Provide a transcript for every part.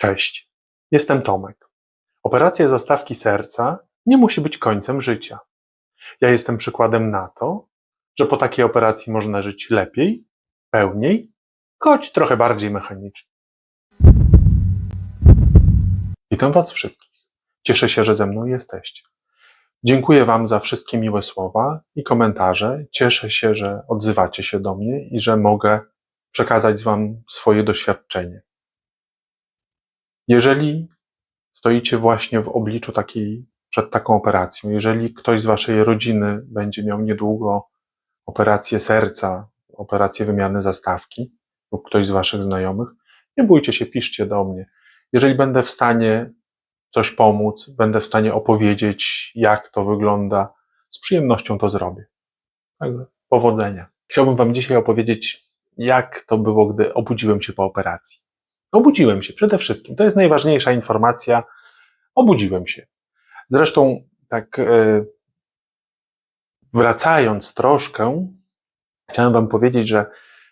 Cześć, jestem Tomek. Operacja zastawki serca nie musi być końcem życia. Ja jestem przykładem na to, że po takiej operacji można żyć lepiej, pełniej, choć trochę bardziej mechanicznie. Witam Was wszystkich. Cieszę się, że ze mną jesteście. Dziękuję Wam za wszystkie miłe słowa i komentarze. Cieszę się, że odzywacie się do mnie i że mogę przekazać Wam swoje doświadczenie. Jeżeli stoicie właśnie w obliczu przed taką operacją, jeżeli ktoś z Waszej rodziny będzie miał niedługo operację serca, operację wymiany zastawki lub ktoś z Waszych znajomych, nie bójcie się, piszcie do mnie. Jeżeli będę w stanie coś pomóc, będę w stanie opowiedzieć, jak to wygląda, z przyjemnością to zrobię. Także powodzenia. Chciałbym Wam dzisiaj opowiedzieć, jak to było, gdy obudziłem się po operacji. Obudziłem się przede wszystkim. To jest najważniejsza informacja. Obudziłem się. Zresztą tak wracając troszkę, chciałem Wam powiedzieć, że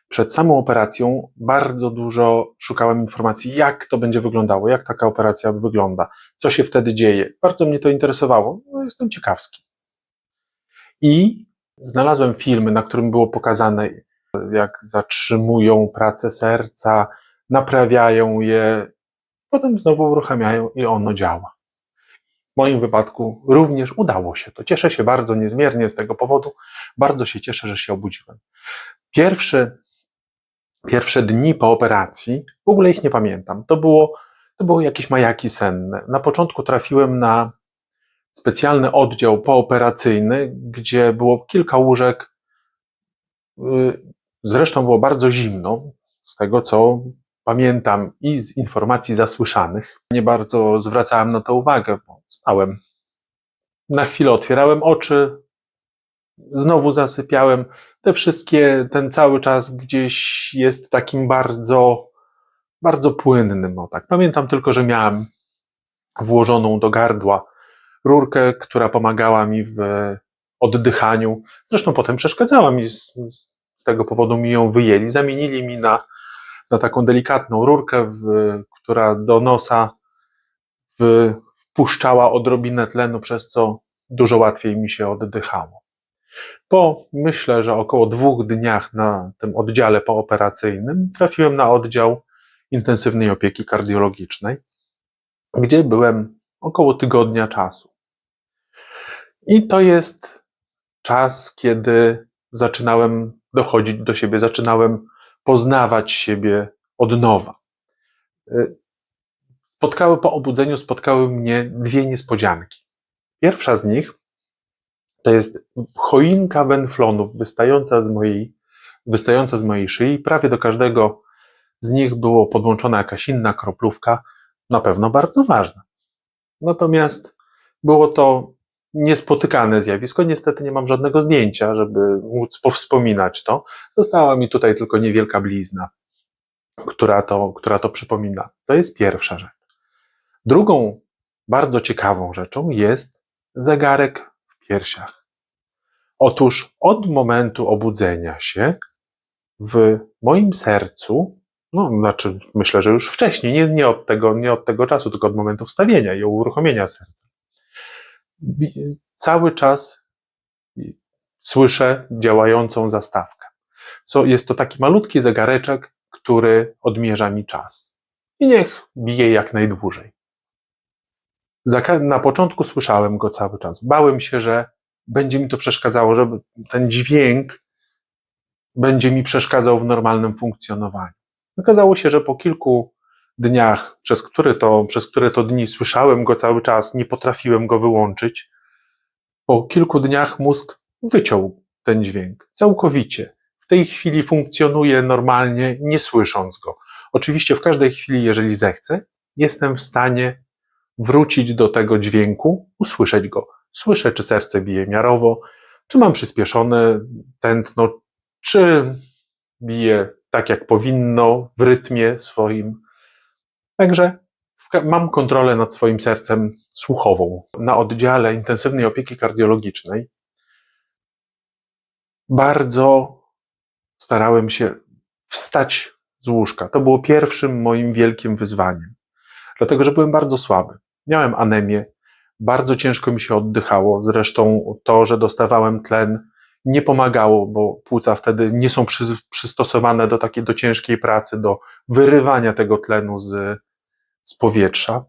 przed samą operacją bardzo dużo szukałem informacji, jak to będzie wyglądało, jak taka operacja wygląda, co się wtedy dzieje. Bardzo mnie to interesowało. No, jestem ciekawski. I znalazłem filmy, na którym było pokazane, jak zatrzymują pracę serca, naprawiają je, potem znowu uruchamiają i ono działa. W moim wypadku również udało się to. Cieszę się bardzo niezmiernie z tego powodu. Bardzo się cieszę, że się obudziłem. Pierwsze dni po operacji, w ogóle ich nie pamiętam. To było jakieś majaki senne. Na początku trafiłem na specjalny oddział pooperacyjny, gdzie było kilka łóżek. Zresztą było bardzo zimno, z tego co pamiętam i z informacji zasłyszanych. Nie bardzo zwracałem na to uwagę, bo spałem. Na chwilę otwierałem oczy, znowu zasypiałem. Ten cały czas gdzieś jest takim bardzo, bardzo płynnym. O tak. Pamiętam tylko, że miałem włożoną do gardła rurkę, która pomagała mi w oddychaniu. Zresztą potem przeszkadzała mi, z tego powodu mi ją wyjęli. Zamienili mi na taką delikatną rurkę, która do nosa wpuszczała odrobinę tlenu, przez co dużo łatwiej mi się oddychało. Po, myślę, że około 2 dniach na tym oddziale pooperacyjnym trafiłem na oddział intensywnej opieki kardiologicznej, gdzie byłem około tygodnia czasu. I to jest czas, kiedy zaczynałem dochodzić do siebie, zaczynałem poznawać siebie od nowa. Po obudzeniu spotkały mnie 2 niespodzianki. Pierwsza z nich to jest choinka wenflonów wystająca z mojej szyi. Prawie do każdego z nich było podłączona jakaś inna kroplówka, na pewno bardzo ważna. Natomiast było to niespotykane zjawisko. Niestety nie mam żadnego zdjęcia, żeby móc powspominać to. Została mi tutaj tylko niewielka blizna, która to przypomina. To jest pierwsza rzecz. Drugą bardzo ciekawą rzeczą jest zegarek w piersiach. Otóż od momentu obudzenia się w moim sercu, myślę, że już wcześniej, nie od tego czasu, tylko od momentu wstawienia i uruchomienia serca, cały czas słyszę działającą zastawkę. Jest to taki malutki zegareczek, który odmierza mi czas. I niech bije jak najdłużej. Na początku słyszałem go cały czas. Bałem się, że będzie mi to przeszkadzało, że ten dźwięk będzie mi przeszkadzał w normalnym funkcjonowaniu. Okazało się, że po kilku dniach, przez które to dni słyszałem go cały czas, nie potrafiłem go wyłączyć, po kilku dniach mózg wyciął ten dźwięk całkowicie. W tej chwili funkcjonuje normalnie, nie słysząc go. Oczywiście w każdej chwili, jeżeli zechcę, jestem w stanie wrócić do tego dźwięku, usłyszeć go. Słyszę, czy serce bije miarowo, czy mam przyspieszone tętno, czy bije tak, jak powinno, w rytmie swoim. Także mam kontrolę nad swoim sercem słuchową. Na oddziale intensywnej opieki kardiologicznej bardzo starałem się wstać z łóżka. To było pierwszym moim wielkim wyzwaniem. dlatego że byłem bardzo słaby. Miałem anemię, bardzo ciężko mi się oddychało, zresztą to, że dostawałem tlen, nie pomagało, bo płuca wtedy nie są przystosowane do ciężkiej pracy, do wyrywania tego tlenu z powietrza.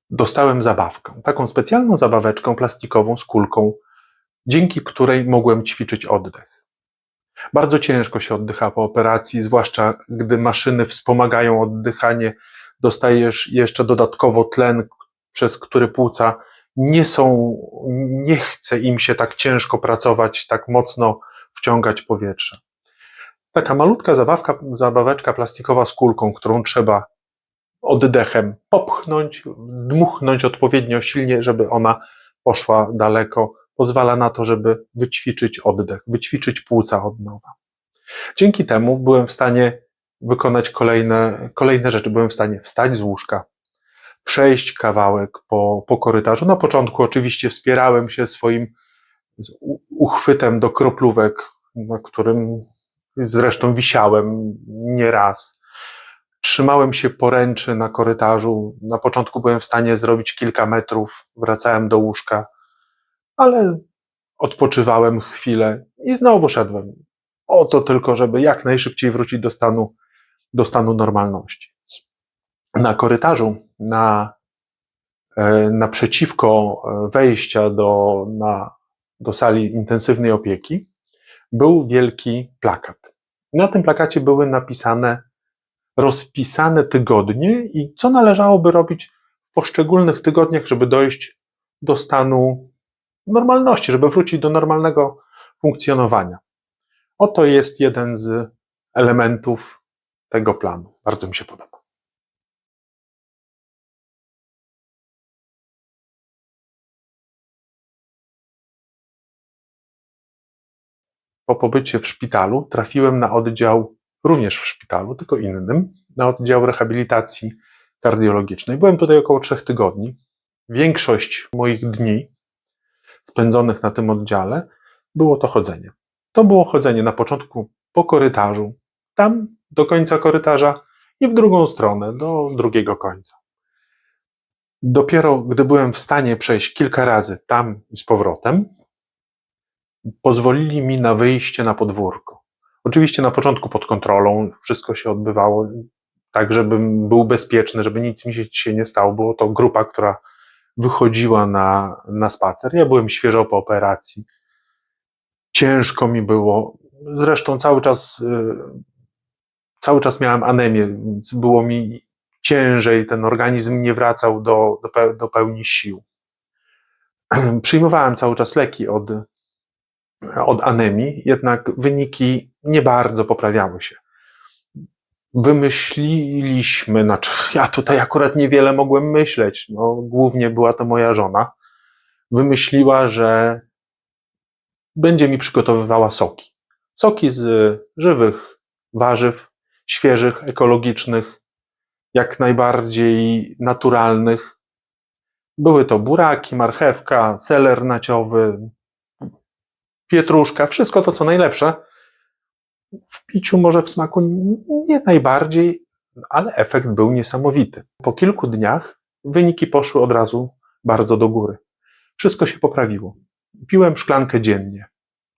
Dostałem zabawkę, taką specjalną zabaweczkę plastikową z kulką, dzięki której mogłem ćwiczyć oddech. Bardzo ciężko się oddycha po operacji, zwłaszcza gdy maszyny wspomagają oddychanie, dostajesz jeszcze dodatkowo tlen, przez który płuca nie chce im się tak ciężko pracować, tak mocno wciągać powietrze. Taka malutka zabaweczka plastikowa z kulką, którą trzeba oddechem popchnąć, dmuchnąć odpowiednio silnie, żeby ona poszła daleko, pozwala na to, żeby wyćwiczyć oddech, wyćwiczyć płuca od nowa. Dzięki temu byłem w stanie wykonać kolejne rzeczy. Byłem w stanie wstać z łóżka, przejść kawałek po korytarzu. Na początku oczywiście wspierałem się swoim uchwytem do kroplówek, na którym zresztą wisiałem nieraz. Trzymałem się poręczy na korytarzu. Na początku byłem w stanie zrobić kilka metrów, wracałem do łóżka, ale odpoczywałem chwilę i znowu szedłem. Oto tylko, żeby jak najszybciej wrócić do stanu normalności. Na korytarzu, naprzeciwko wejścia do sali intensywnej opieki, był wielki plakat. Na tym plakacie były rozpisane tygodnie i co należałoby robić w poszczególnych tygodniach, żeby dojść do stanu normalności, żeby wrócić do normalnego funkcjonowania. Oto jest jeden z elementów tego planu. Bardzo mi się podoba. Po pobycie w szpitalu trafiłem na oddział, również w szpitalu, tylko innym, na oddział rehabilitacji kardiologicznej. Byłem tutaj około 3 tygodni. Większość moich dni spędzonych na tym oddziale było to chodzenie. To było chodzenie na początku po korytarzu, tam do końca korytarza i w drugą stronę, do drugiego końca. Dopiero gdy byłem w stanie przejść kilka razy tam i z powrotem, pozwolili mi na wyjście na podwórko. Oczywiście na początku pod kontrolą, wszystko się odbywało tak, żebym był bezpieczny, żeby nic mi się nie stało. Było to grupa, która wychodziła na spacer. Ja byłem świeżo po operacji. Ciężko mi było. Zresztą cały czas miałem anemię, więc było mi ciężej. Ten organizm nie wracał do pełni sił. Przyjmowałem cały czas leki od anemii, jednak wyniki nie bardzo poprawiały się. Wymyśliliśmy, ja tutaj akurat niewiele mogłem myśleć, głównie była to moja żona, wymyśliła, że będzie mi przygotowywała soki. Soki z żywych warzyw, świeżych, ekologicznych, jak najbardziej naturalnych. Były to buraki, marchewka, seler naciowy, pietruszka, wszystko to, co najlepsze. W piciu, może w smaku nie najbardziej, ale efekt był niesamowity. Po kilku dniach wyniki poszły od razu bardzo do góry. Wszystko się poprawiło. Piłem szklankę dziennie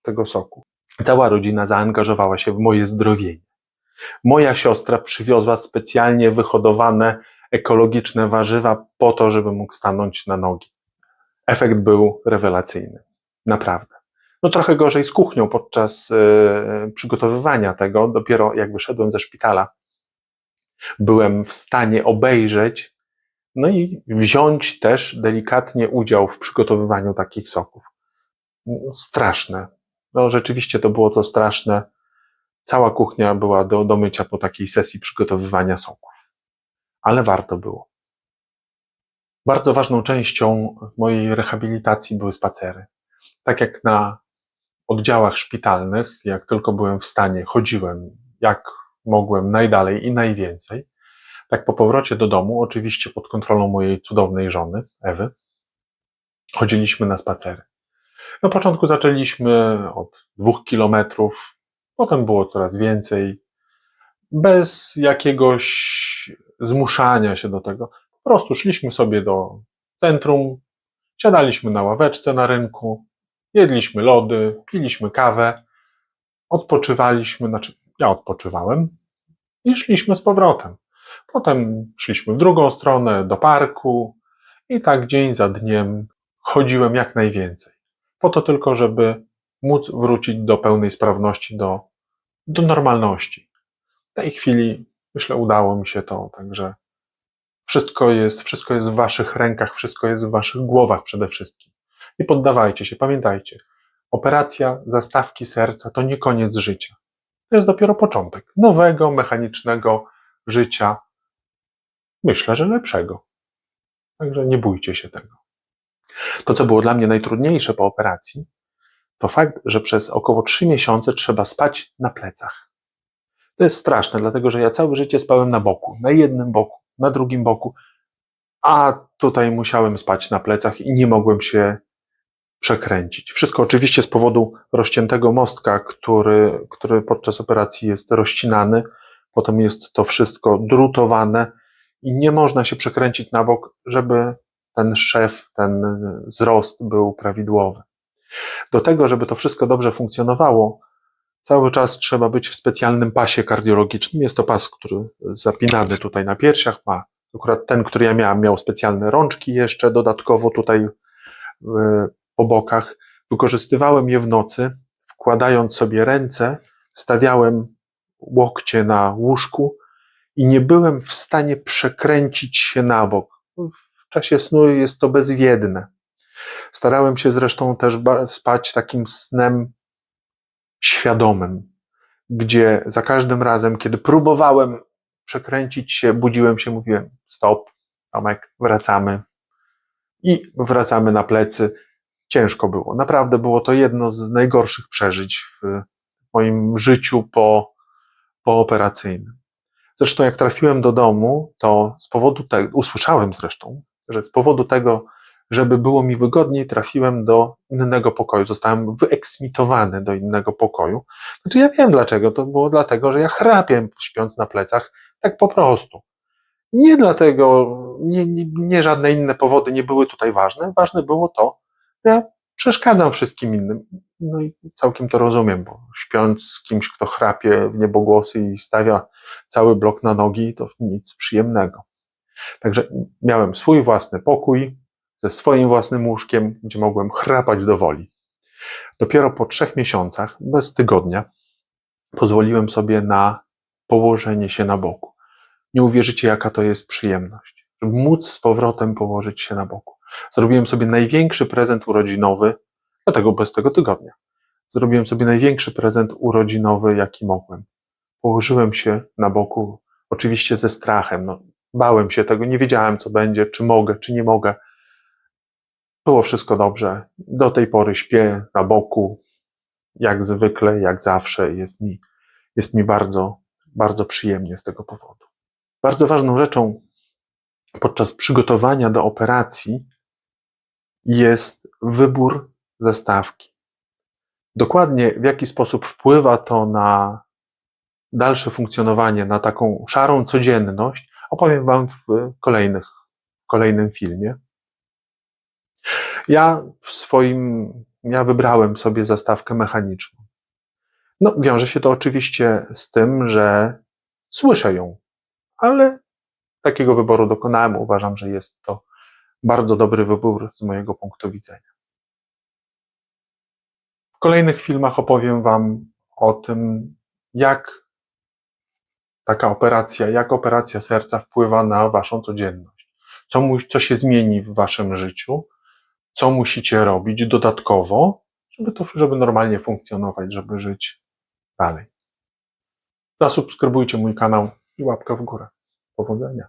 tego soku. Cała rodzina zaangażowała się w moje zdrowienie. Moja siostra przywiozła specjalnie wyhodowane ekologiczne warzywa po to, żeby mógł stanąć na nogi. Efekt był rewelacyjny. Naprawdę. Trochę gorzej z kuchnią podczas przygotowywania tego. Dopiero jak wyszedłem ze szpitala, byłem w stanie obejrzeć, i wziąć też delikatnie udział w przygotowywaniu takich soków. Straszne. Rzeczywiście to było to straszne. Cała kuchnia była do mycia po takiej sesji przygotowywania soków. Ale warto było. Bardzo ważną częścią mojej rehabilitacji były spacery. Tak jak na oddziałach szpitalnych, jak tylko byłem w stanie, chodziłem jak mogłem najdalej i najwięcej. Tak po powrocie do domu, oczywiście pod kontrolą mojej cudownej żony, Ewy, chodziliśmy na spacery. Na początku zaczęliśmy od 2 kilometrów, potem było coraz więcej, bez jakiegoś zmuszania się do tego. Po prostu szliśmy sobie do centrum, siadaliśmy na ławeczce na rynku, jedliśmy lody, piliśmy kawę, odpoczywaliśmy, znaczy ja odpoczywałem i szliśmy z powrotem. Potem szliśmy w drugą stronę, do parku i tak dzień za dniem chodziłem jak najwięcej. Po to tylko, żeby móc wrócić do pełnej sprawności, do normalności. W tej chwili, myślę, udało mi się to, także wszystko jest w waszych rękach, wszystko jest w waszych głowach przede wszystkim. Nie poddawajcie się, pamiętajcie, operacja zastawki serca to nie koniec życia. To jest dopiero początek nowego, mechanicznego życia, myślę, że lepszego. Także nie bójcie się tego. To, co było dla mnie najtrudniejsze po operacji, to fakt, że przez około 3 miesiące trzeba spać na plecach. To jest straszne, dlatego że ja całe życie spałem na boku, na jednym boku, na drugim boku, a tutaj musiałem spać na plecach i nie mogłem się przekręcić. Wszystko oczywiście z powodu rozciętego mostka, który podczas operacji jest rozcinany, potem jest to wszystko drutowane i nie można się przekręcić na bok, żeby ten szef, ten wzrost był prawidłowy. Do tego, żeby to wszystko dobrze funkcjonowało, cały czas trzeba być w specjalnym pasie kardiologicznym. Jest to pas, który zapinany tutaj na piersiach ma. Akurat ten, który ja miałem, miał specjalne rączki jeszcze dodatkowo tutaj po bokach. Wykorzystywałem je w nocy, wkładając sobie ręce, stawiałem łokcie na łóżku i nie byłem w stanie przekręcić się na bok. W czasie snu jest to bezwiedne. Starałem się zresztą też spać takim snem świadomym, gdzie za każdym razem, kiedy próbowałem przekręcić się, budziłem się, mówiłem: stop, Tomek, wracamy. I wracamy na plecy. Ciężko było. Naprawdę było to jedno z najgorszych przeżyć w moim życiu pooperacyjnym. Zresztą jak trafiłem do domu, to z powodu tego, usłyszałem zresztą, że z powodu tego, żeby było mi wygodniej, trafiłem do innego pokoju. Zostałem wyeksmitowany do innego pokoju. Znaczy ja wiem dlaczego. To było dlatego, że ja chrapię śpiąc na plecach, tak po prostu. Nie dlatego, nie żadne inne powody nie były tutaj ważne. Ważne było to, że ja przeszkadzam wszystkim innym. No i całkiem to rozumiem, bo śpiąc z kimś, kto chrapie w niebogłosy i stawia cały blok na nogi, to nic przyjemnego. Także miałem swój własny pokój ze swoim własnym łóżkiem, gdzie mogłem chrapać do woli. Dopiero po 3 miesiącach, bez tygodnia, pozwoliłem sobie na położenie się na boku. Nie uwierzycie, jaka to jest przyjemność, żeby móc z powrotem położyć się na boku. Zrobiłem sobie największy prezent urodzinowy, dlatego bez tego tygodnia. Zrobiłem sobie największy prezent urodzinowy, jaki mogłem. Położyłem się na boku, oczywiście ze strachem. No, bałem się tego, nie wiedziałem, co będzie, czy mogę, czy nie mogę. Było wszystko dobrze. Do tej pory śpię na boku, jak zwykle, jak zawsze. Jest mi bardzo, bardzo przyjemnie z tego powodu. Bardzo ważną rzeczą podczas przygotowania do operacji jest wybór zastawki. Dokładnie w jaki sposób wpływa to na dalsze funkcjonowanie, na taką szarą codzienność, opowiem Wam w kolejnym filmie. Ja wybrałem sobie zastawkę mechaniczną. No, wiąże się to oczywiście z tym, że słyszę ją, ale takiego wyboru dokonałem. Uważam, że jest to bardzo dobry wybór z mojego punktu widzenia. W kolejnych filmach opowiem Wam o tym, jak operacja serca wpływa na Waszą codzienność. Co się zmieni w Waszym życiu, co musicie robić dodatkowo, żeby normalnie funkcjonować, żeby żyć dalej. Zasubskrybujcie mój kanał i łapkę w górę. Powodzenia.